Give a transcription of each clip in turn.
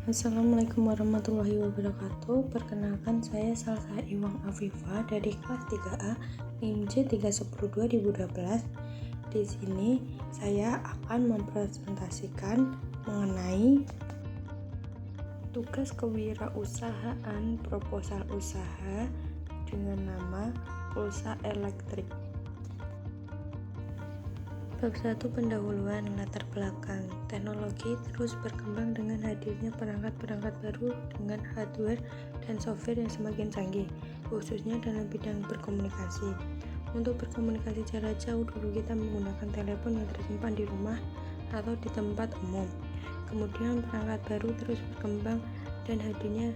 Assalamualaikum warahmatullahi wabarakatuh. Perkenalkan, saya Salsa Iwang Afifa dari kelas 3A IMJ 3/10/2012. Di sini saya akan mempresentasikan mengenai tugas kewirausahaan proposal usaha dengan nama pulsa elektrik. Bab 1. Pendahuluan. Latar belakang. Teknologi terus berkembang dengan hadirnya perangkat-perangkat baru dengan hardware dan software yang semakin canggih, khususnya dalam bidang berkomunikasi. Untuk berkomunikasi jarak jauh, dulu kita menggunakan telepon yang tersimpan di rumah atau di tempat umum. Kemudian perangkat baru terus berkembang dan hadirnya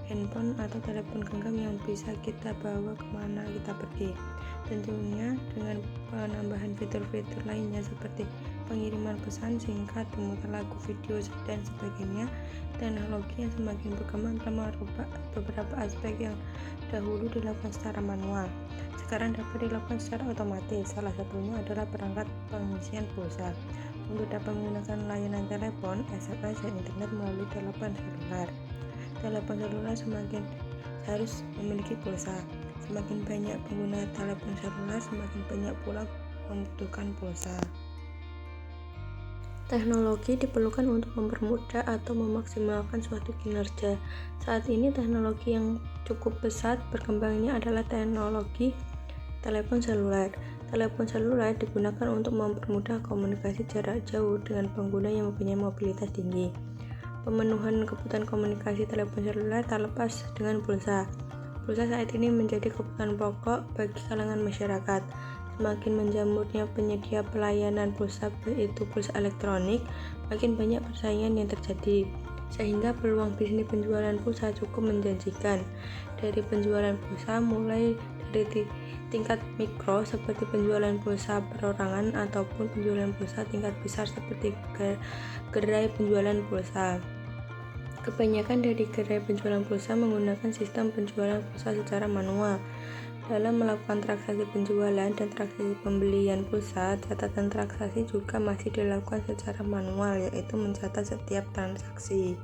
handphone atau telepon genggam yang bisa kita bawa kemana kita pergi. Tentunya dengan penambahan fitur-fitur lainnya seperti pengiriman pesan singkat, pemutar lagu, video, dan sebagainya. Teknologi yang semakin berkembang telah merubah beberapa aspek yang dahulu dilakukan secara manual, sekarang dapat dilakukan secara otomatis. Salah satunya adalah perangkat pengisian pulsa. Untuk dapat menggunakan layanan telepon, SMS, dan internet melalui telepon seluler. Telepon seluler semakin harus memiliki pulsa. Semakin banyak pengguna telepon seluler, semakin banyak pula membutuhkan pulsa. Teknologi diperlukan untuk mempermudah atau memaksimalkan suatu kinerja. Saat ini teknologi yang cukup pesat berkembangnya adalah teknologi telepon seluler. Telepon seluler digunakan untuk mempermudah komunikasi jarak jauh dengan pengguna yang mempunyai mobilitas tinggi. Pemenuhan kebutuhan komunikasi telepon seluler tak lepas dengan pulsa. Pulsa saat ini menjadi kebutuhan pokok bagi kalangan masyarakat. Semakin menjamurnya penyedia pelayanan pulsa, yaitu pulsa elektronik, makin banyak persaingan yang terjadi, sehingga peluang bisnis penjualan pulsa cukup menjanjikan. Dari penjualan pulsa mulai dari tingkat mikro seperti penjualan pulsa perorangan ataupun penjualan pulsa tingkat besar seperti gerai penjualan pulsa. Kebanyakan dari gerai penjualan pulsa menggunakan sistem penjualan pulsa secara manual. Dalam melakukan transaksi penjualan dan transaksi pembelian pulsa, catatan transaksi juga masih dilakukan secara manual, yaitu mencatat setiap transaksi.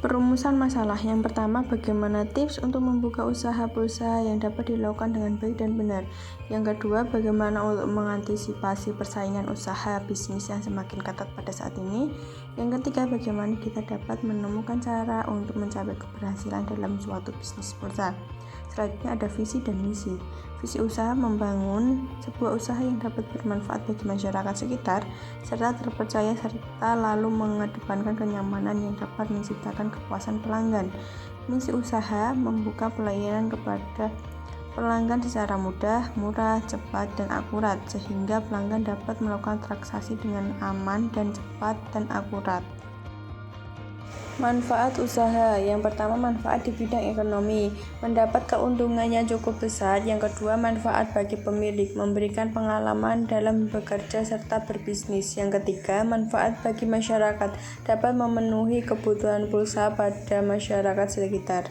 Perumusan masalah. Yang pertama, bagaimana tips untuk membuka usaha pulsa yang dapat dilakukan dengan baik dan benar. Yang kedua, bagaimana untuk mengantisipasi persaingan usaha bisnis yang semakin ketat pada saat ini. Yang ketiga, bagaimana kita dapat menemukan cara untuk mencapai keberhasilan dalam suatu bisnis pulsa. Selanjutnya ada visi dan misi. Visi usaha membangun sebuah usaha yang dapat bermanfaat bagi masyarakat sekitar serta terpercaya, serta lalu mengedepankan kenyamanan yang dapat menciptakan kepuasan pelanggan. Misi usaha membuka pelayanan kepada pelanggan secara mudah, murah, cepat, dan akurat, sehingga pelanggan dapat melakukan transaksi dengan aman dan cepat dan akurat. Manfaat usaha. Yang pertama, manfaat di bidang ekonomi, mendapat keuntungan yang cukup besar. Yang kedua, manfaat bagi pemilik, memberikan pengalaman dalam bekerja serta berbisnis. Yang ketiga, manfaat bagi masyarakat, dapat memenuhi kebutuhan pulsa pada masyarakat sekitar.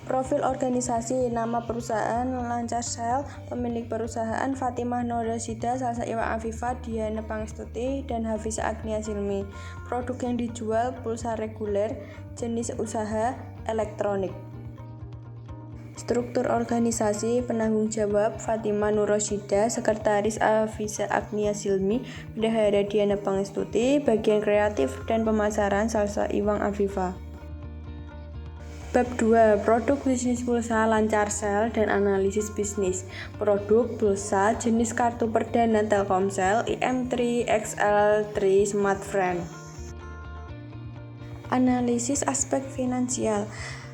Profil organisasi. Nama perusahaan Lancar Sel. Pemilik perusahaan Fatimah Nur Rasyida, Salsa Iwang Afifa, Diana Pangestuti, dan Hafiza Agnia Silmi. Produk yang dijual pulsa reguler, jenis usaha elektronik. Struktur organisasi. Penanggung jawab Fatimah Nur Rasyida, Sekretaris Hafiza Agnia Silmi, Bendahara Diana Pangestuti, bagian kreatif dan pemasaran Salsa Iwang Afifa. Bab 2. Produk bisnis pulsa Lancar Sel dan analisis bisnis. Produk pulsa jenis kartu perdana Telkomsel IM3 XL3 Smart Friend. Analisis aspek finansial.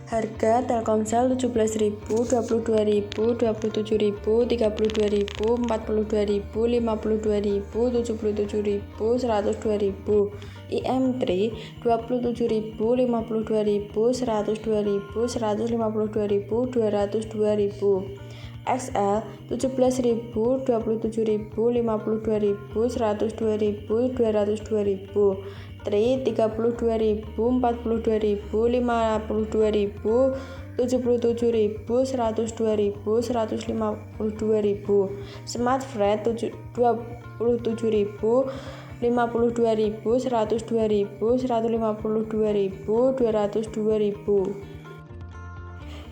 Harga Telkomsel 17.000, 22.000, 27.000, 32.000, 42.000, 52.000, 77.000, 102.000. IM3 27.000, 52.000, 102.000, 152.000, 202.000. XL 17.000, 27.000, 52.000, 102.000, 202.000. Tri 32.000, 42.000, 52.000, 77.000, 102.000, 152.000. Smart Freight 27.000, 52.000, 102.000, 152.000, 202.000.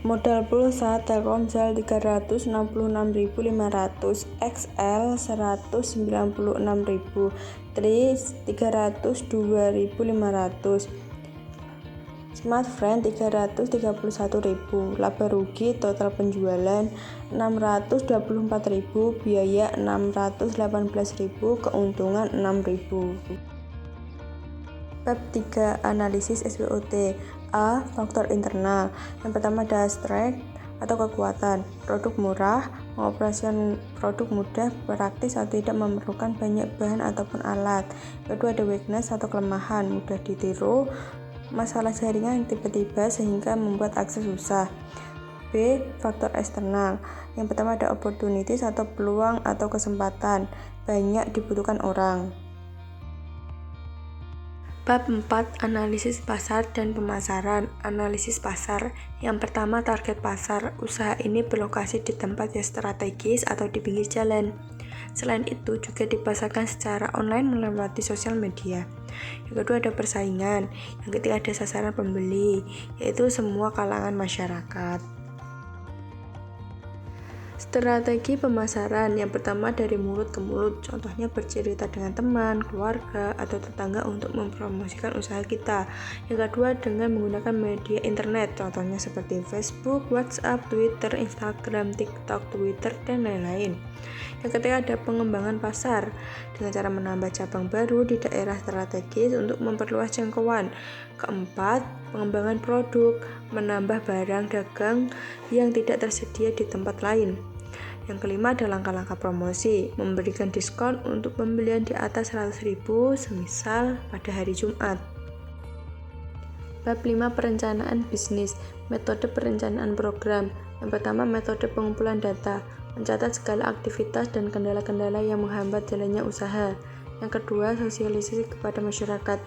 Modal pulsa Telkomsel 366.500, XL 196.000, Tris 302.500, Smartfren 331.000, laba rugi total penjualan 624.000, biaya 618.000, keuntungan 6.000. Bab 3 Analisis SWOT. A. Faktor internal. Yang pertama ada strength atau kekuatan. Produk murah, mengoperasikan produk mudah, praktis atau tidak memerlukan banyak bahan ataupun alat. Kedua ada weakness atau kelemahan, mudah ditiru, masalah jaringan yang tiba-tiba sehingga membuat akses susah. B. Faktor eksternal. Yang pertama ada opportunities atau peluang atau kesempatan, banyak dibutuhkan orang. Bab 4 Analisis pasar dan pemasaran. Analisis pasar. Yang pertama target pasar. Usaha ini berlokasi di tempat yang strategis atau di pinggir jalan. Selain itu juga dipasarkan secara online melewati sosial media. Yang kedua ada persaingan. Yang ketiga ada sasaran pembeli, yaitu semua kalangan masyarakat. Strategi pemasaran. Yang pertama dari mulut ke mulut, contohnya bercerita dengan teman, keluarga, atau tetangga untuk mempromosikan usaha kita. Yang kedua dengan menggunakan media internet, contohnya seperti Facebook, WhatsApp, Twitter, Instagram, TikTok, Twitter, dan lain-lain. Yang ketiga ada pengembangan pasar, dengan cara menambah cabang baru di daerah strategis untuk memperluas jangkauan. Keempat, pengembangan produk, menambah barang dagang yang tidak tersedia di tempat lain. Yang kelima ada langkah-langkah promosi, memberikan diskon untuk pembelian di atas 100.000, semisal pada hari Jumat. Bab 5 Perencanaan bisnis. Metode perencanaan program. Yang pertama metode pengumpulan data, mencatat segala aktivitas dan kendala-kendala yang menghambat jalannya usaha. Yang kedua sosialisasi kepada masyarakat,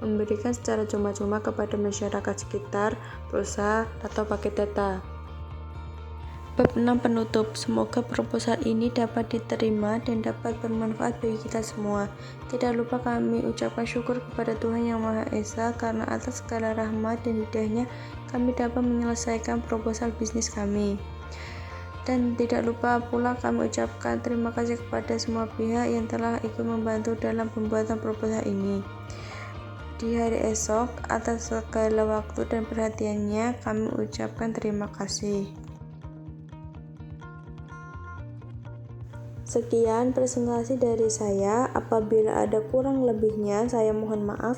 memberikan secara cuma-cuma kepada masyarakat sekitar, pulsa, atau paket data. Bab 6 Penutup. Semoga proposal ini dapat diterima dan dapat bermanfaat bagi kita semua. Tidak lupa kami ucapkan syukur kepada Tuhan Yang Maha Esa karena atas segala rahmat dan hidayahnya kami dapat menyelesaikan proposal bisnis kami. Dan tidak lupa pula kami ucapkan terima kasih kepada semua pihak yang telah ikut membantu dalam pembuatan proposal ini. Di hari esok, atas segala waktu dan perhatiannya kami ucapkan terima kasih. Sekian presentasi dari saya. Apabila ada kurang lebihnya, saya mohon maaf.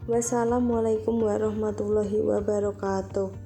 Wassalamualaikum warahmatullahi wabarakatuh.